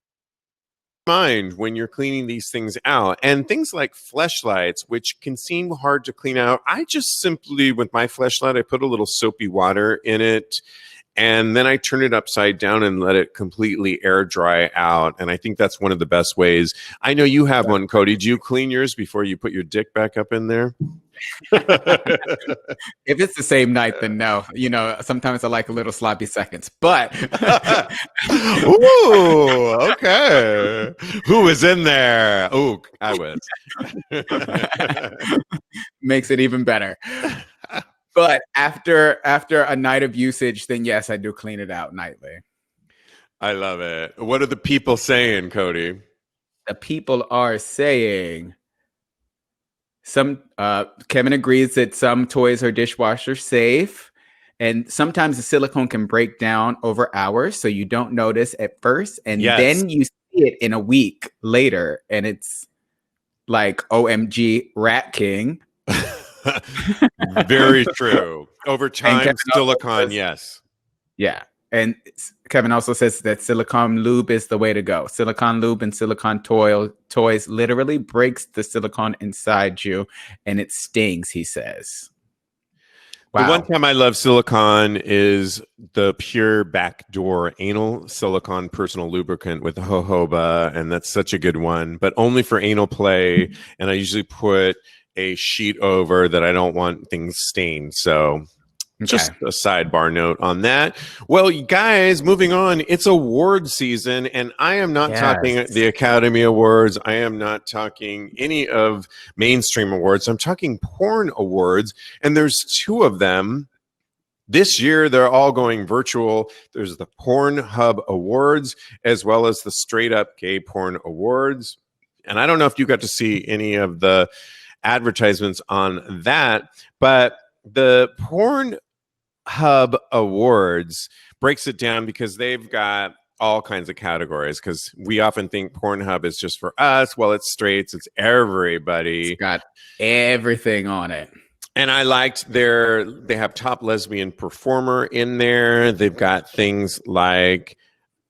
mind when you're cleaning these things out. And things like fleshlights, which can seem hard to clean out. I just simply, with my fleshlight, I put a little soapy water in it and then I turn it upside down and let it completely air dry out. And I think that's one of the best ways. I know you have one, Cody. Do you clean yours before you put your dick back up in there? If it's the same night, then no. Sometimes I like a little sloppy seconds, but ooh, okay. Who was in there? Ooh, I was. Makes it even better. But after a night of usage, then yes, I do clean it out nightly. I love it. What are the people saying, Cody? The people are saying Kevin agrees that some toys are dishwasher safe, and sometimes the silicone can break down over hours, so you don't notice at first, and then you see it in a week later, and it's like OMG Rat King. Very true. Over time, silicone, yes. Yeah. And Kevin also says that silicone lube is the way to go. Silicone lube and silicone toys literally breaks the silicone inside you, and it stings, he says. Wow. The one time I love silicone is the pure backdoor anal silicone personal lubricant with jojoba, and that's such a good one, but only for anal play. And I usually put a sheet over that I don't want things stained. So just a sidebar note on that. Well, you guys, moving on, it's award season, and I am not talking the Academy Awards. I am not talking any of mainstream awards. I'm talking porn awards, and there's 2 of them. This year, they're all going virtual. There's the Pornhub Awards, as well as the Straight Up Gay Porn Awards. And I don't know if you got to see any of the advertisements on that, but the Pornhub Awards breaks it down because they've got all kinds of categories, because we often think Pornhub is just for us. Well, it's straights, it's everybody. It's got everything on it. And I liked they have top lesbian performer in there. They've got things like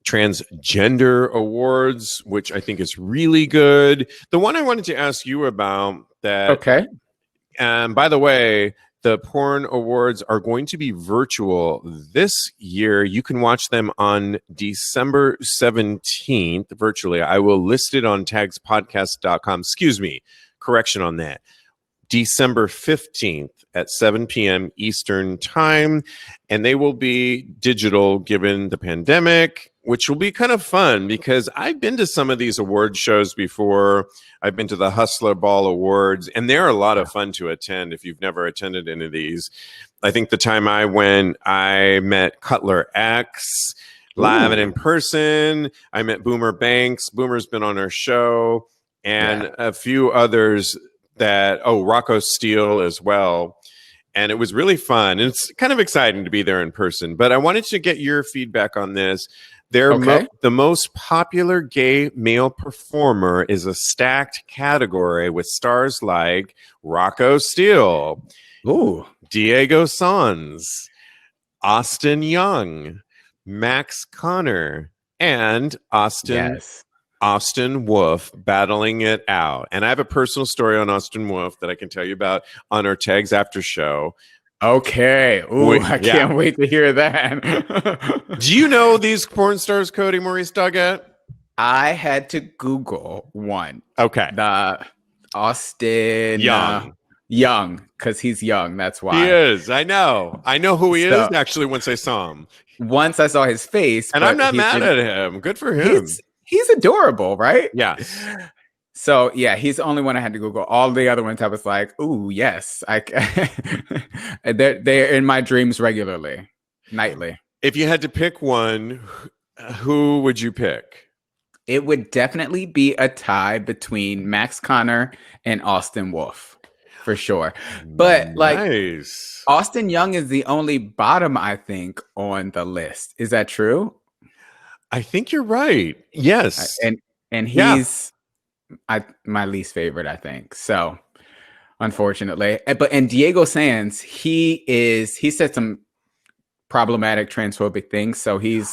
transgender awards, which I think is really good. The one I wanted to ask you about that. Okay. By the way, the porn awards are going to be virtual this year. You can watch them on December 17th virtually. I will list it on TAGSPodcast.com. Excuse me. Correction on that. December 15th at 7 p.m. Eastern time. And they will be digital given the pandemic, which will be kind of fun because I've been to some of these award shows before. I've been to the Hustler Ball Awards, and they're a lot of fun to attend if you've never attended any of these. I think the time I went, I met Cutler X live and in person. I met Boomer Banks. Boomer's been on our show, and a few others Rocco Steele as well. And it was really fun. And it's kind of exciting to be there in person. But I wanted to get your feedback on this. The most popular gay male performer is a stacked category with stars like Rocco Steele, Diego Sanz, Austin Young, Max Connor, and Austin Wolf battling it out. And I have a personal story on Austin Wolf that I can tell you about on our Tags After show. Okay. I can't wait to hear that. Do you know these porn stars, Cody Maurice Doggett? I had to Google one. Okay. The Austin Young, because he's young. That's why. He is. I know who he is, actually, once I saw him. Once I saw his face. And I'm not mad at him. Good for him. He's adorable, right? Yes. So, he's the only one I had to Google. All the other ones I was like, ooh, yes. They're in my dreams regularly, nightly. If you had to pick one, who would you pick? It would definitely be a tie between Max Connor and Austin Wolf, for sure. But Austin Young is the only bottom, I think, on the list. Is that true? I think you're right. Yes. And he's my least favorite, I think. So, unfortunately. And Diego Sanz, he said some problematic transphobic things. So he's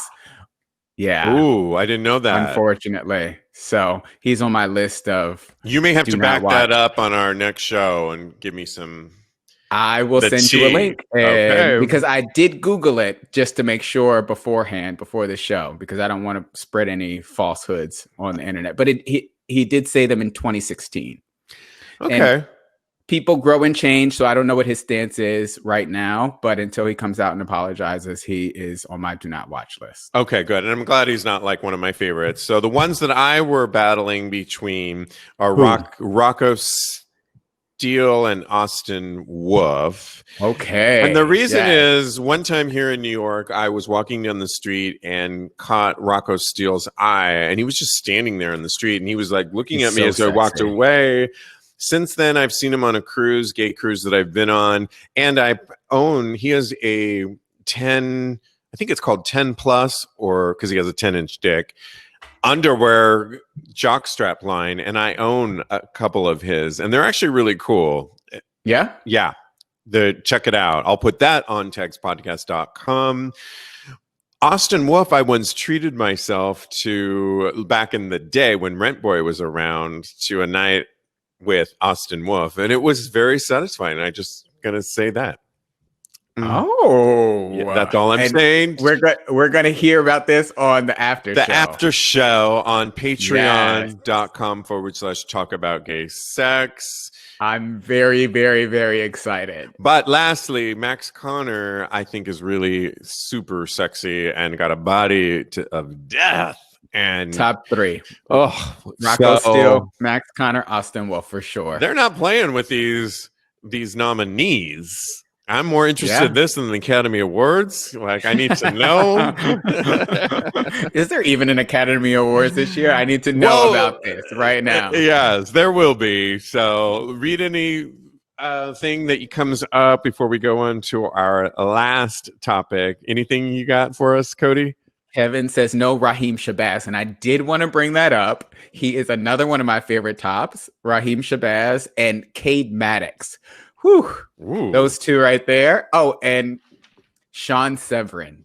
Ooh, I didn't know that. Unfortunately. So he's on my list of. You may have to back that up on our next show and give me some I will The send you a tea. link, and because I did Google it just to make sure beforehand, before the show, because I don't want to spread any falsehoods on the internet. But he did say them in 2016. Okay. And people grow and change, so I don't know what his stance is right now. But until he comes out and apologizes, he is on my do not watch list. Okay, good. And I'm glad he's not like one of my favorites. So the ones that I were battling between are Rocco Steele and Austin Wolf. Okay. And the reason is, one time here in New York, I was walking down the street and caught Rocco Steele's eye, and he was just standing there in the street, and he was like looking at me as I walked away. Since then, I've seen him on a cruise, gay cruise that I've been on, and he has a 10, I think it's called 10 plus, or because he has a 10-inch dick, underwear jockstrap line, and I own a couple of his, and they're actually really cool. Yeah? Yeah. Check it out. I'll put that on TAGSPodcast.com. Austin Wolf, I once treated myself to, back in the day when Rent Boy was around, to a night with Austin Wolf, and it was very satisfying. I just gonna say that. Oh, yeah, that's all I'm saying. We're gonna hear about this on the after show on patreon.com/talk about gay sex. I'm very, very, very excited. But lastly, Max Connor, I think, is really super sexy and got a body of death. And top 3. Oh, Rocco Steele, Max Connor, Austin Wolf, for sure. They're not playing with these nominees. I'm more interested in this than the Academy Awards. Like, I need to know. Is there even an Academy Awards this year? I need to know about this right now. Yes, there will be. So read any thing that comes up before we go on to our last topic. Anything you got for us, Cody? Kevin says no Raheem Shabazz, and I did want to bring that up. He is another one of my favorite tops, Raheem Shabazz and Cade Maddox. Whew. Ooh. Those two right there. Oh, and Sean Severin.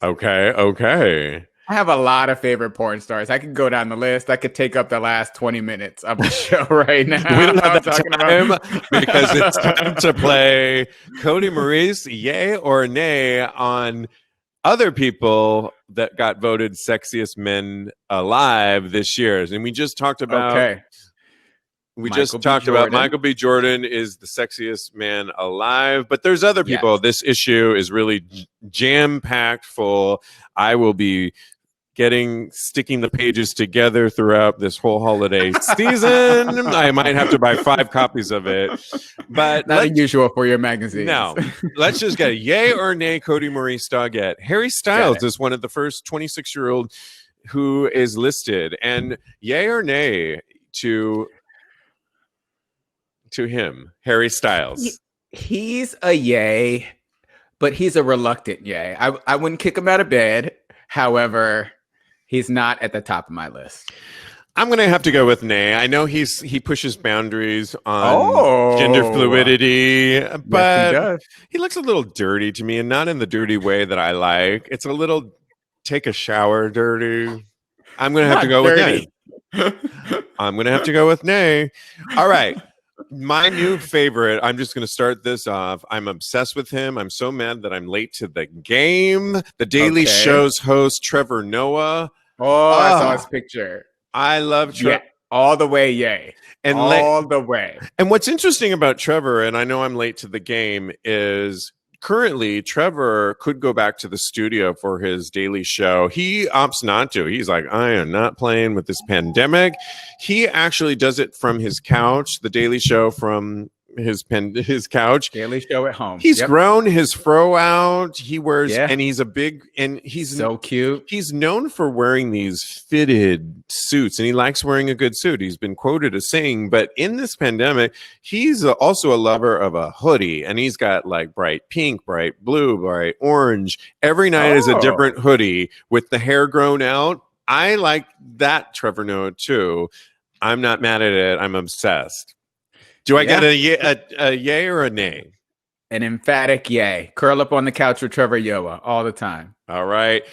Okay. I have a lot of favorite porn stars. I could go down the list. I could take up the last 20 minutes of the show right now. We don't have that time because it's time to play Cody Maurice, yay or nay, on other people that got voted sexiest men alive this year. And we just talked about Michael B. Jordan is the sexiest man alive, but there's other people. Yes. This issue is really jam-packed full. I will be sticking the pages together throughout this whole holiday season. I might have to buy 5 copies of it, but not unusual for your magazine. No, let's just get a yay or nay. Cody Maurice Doggett. Harry Styles is one of the first 26-year-old who is listed, and yay or nay to him, Harry Styles. He's a yay, but he's a reluctant yay. I wouldn't kick him out of bed. However, he's not at the top of my list. I'm going to have to go with nay. I know he pushes boundaries on gender fluidity, but yes, he looks a little dirty to me, and not in the dirty way that I like. It's a little take a shower dirty. I'm going to have to go with nay. I'm going to have to go with nay. All right. My new favorite, I'm just going to start this off. I'm obsessed with him. I'm so mad that I'm late to the game. The Daily Show's host, Trevor Noah. I saw his picture. I love Trevor. Yeah, all the way, yay. And all the way. And what's interesting about Trevor, and I know I'm late to the game, is currently Trevor could go back to the studio for his daily show. He opts not to. He's like, I am not playing with this pandemic. He actually does it from his couch, the Daily Show from his couch. Daily Show at home. He's grown his fro out. He wears, and he's he's so cute. He's known for wearing these fitted suits, and he likes wearing a good suit. He's been quoted as saying, but in this pandemic, he's also a lover of a hoodie, and he's got like bright pink, bright blue, bright orange. Every night is a different hoodie with the hair grown out. I like that Trevor Noah too. I'm not mad at it. I'm obsessed. Do I get a yay or a nay? An emphatic yay. Curl up on the couch with Trevor Noah all the time. All right.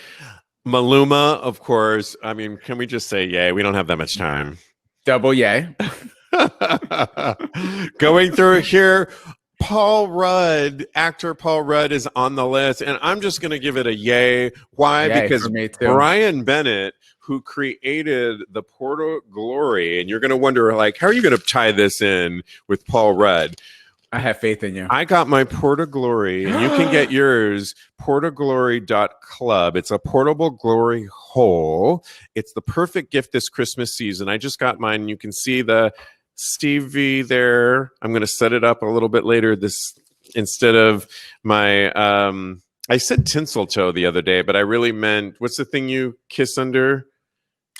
Maluma, of course. I mean, can we just say yay? We don't have that much time. Double yay. Going through here, Paul Rudd, actor Paul Rudd is on the list, and I'm just going to give it a yay. Why? Yay, because for me too. Brian Bennett, who created the Port of Glory, and you're going to wonder, like, how are you going to tie this in with Paul Rudd? I have faith in you. I got my Port of Glory, and you can get yours, portofglory.club. It's a portable glory hole. It's the perfect gift this Christmas season. I just got mine. You can see the Stevie there. I'm going to set it up a little bit later. This instead of my, I said tinseltoe the other day, but I really meant, what's the thing you kiss under?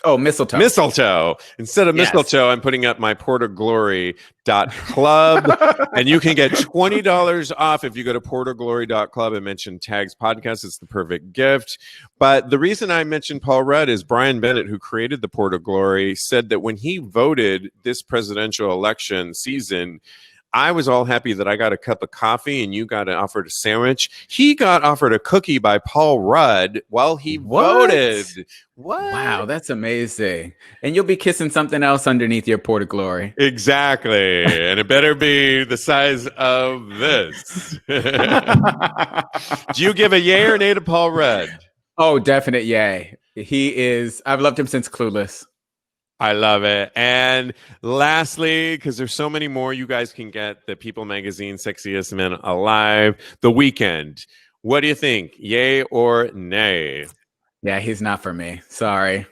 Oh, mistletoe. Mistletoe. Instead of mistletoe, I'm putting up my portofglory.club, and you can get $20 off if you go to portofglory.club and mention Tags Podcast. It's the perfect gift. But the reason I mentioned Paul Rudd is Brian Bennett, who created the Port of Glory, said that when he voted this presidential election season, I was all happy that I got a cup of coffee and you got offered a sandwich. He got offered a cookie by Paul Rudd while he voted. What? Wow, that's amazing. And you'll be kissing something else underneath your Port of Glory. Exactly. And it better be the size of this. Do you give a yay or nay to Paul Rudd? Oh, definite yay. I've loved him since Clueless. I love it. And lastly, because there's so many more, you guys can get the People Magazine Sexiest Men Alive, The Weeknd. What do you think? Yay or nay? Yeah, he's not for me. Sorry.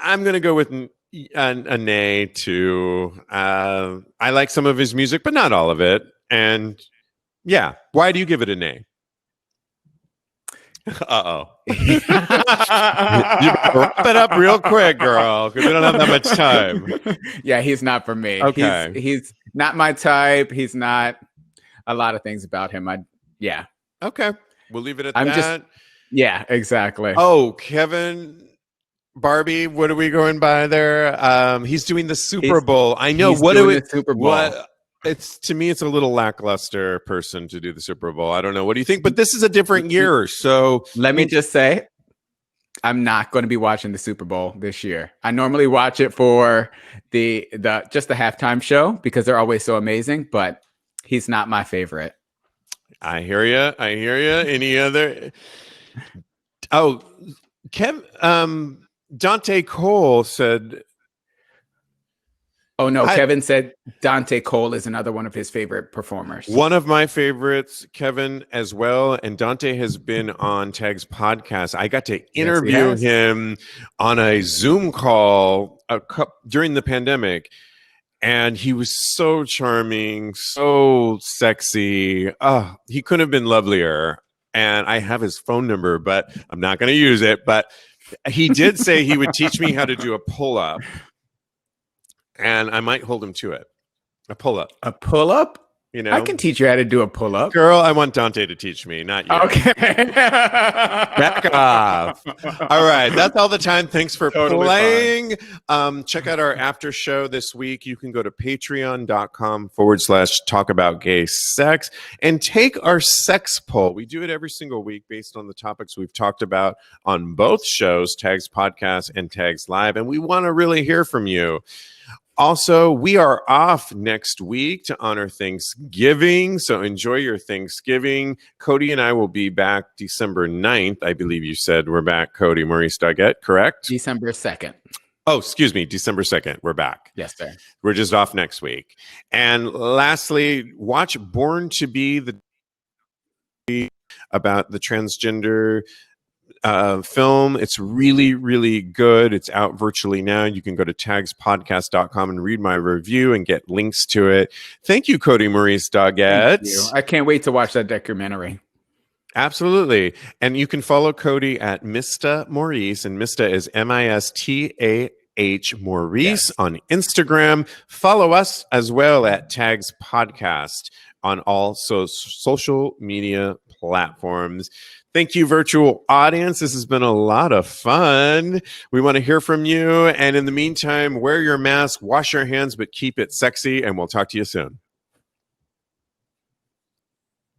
I'm going to go with a nay too. I like some of his music, but not all of it. And yeah, why do you give it a nay? Uh-oh. You wrap it up real quick, girl, because we don't have that much time. Yeah, he's not for me. Okay. He's not my type. He's not a lot of things about him. Okay. We'll leave it at that. Yeah, exactly. Oh, Kevin Barbie, what are we going by there? He's doing the Super Bowl. I know. What do we Super Bowl? To me, it's a little lackluster person to do the Super Bowl. I don't know. What do you think? But this is a different year. So let me just say, I'm not going to be watching the Super Bowl this year. I normally watch it for the halftime show because they're always so amazing, but he's not my favorite. I hear you. Any other? Oh, Dante Cole said. Oh, no. Kevin said Dante Cole is another one of his favorite performers. One of my favorites, Kevin, as well. And Dante has been on Tag's podcast. I got to interview him on a Zoom call during the pandemic. And he was so charming, so sexy. He couldn't have been lovelier. And I have his phone number, but I'm not going to use it. But he did say he would teach me how to do a pull-up. And I might hold him to it. A pull-up. A pull-up? You know, I can teach you how to do a pull-up. Girl, I want Dante to teach me, not you. Okay. Back off. All right. That's all the time. Thanks for playing. Check out our after show this week. You can go to patreon.com/talk about gay sex and take our sex poll. We do it every single week based on the topics we've talked about on both shows, Tags Podcast and Tags Live. And we want to really hear from you. Also, we are off next week to honor Thanksgiving, so enjoy your Thanksgiving. Cody and I will be back December 9th. I believe you said we're back, Cody Maurice Doggett, correct? December 2nd. Oh, excuse me, December 2nd. We're back. Yes, sir. We're just off next week. And lastly, watch Born to Be about the transgender film. It's really, really good. It's out virtually now. You can go to TAGSPodcast.com and read my review and get links to it. Thank you, Cody Maurice Doggett. Thank you. I can't wait to watch that documentary. Absolutely. And you can follow Cody at Mista Maurice, and Mista is Mistah Maurice on Instagram. Follow us as well at Tags Podcast on all social media platforms. Thank you, virtual audience. This has been a lot of fun. We want to hear from you. And in the meantime, wear your mask, wash your hands, but keep it sexy. And we'll talk to you soon.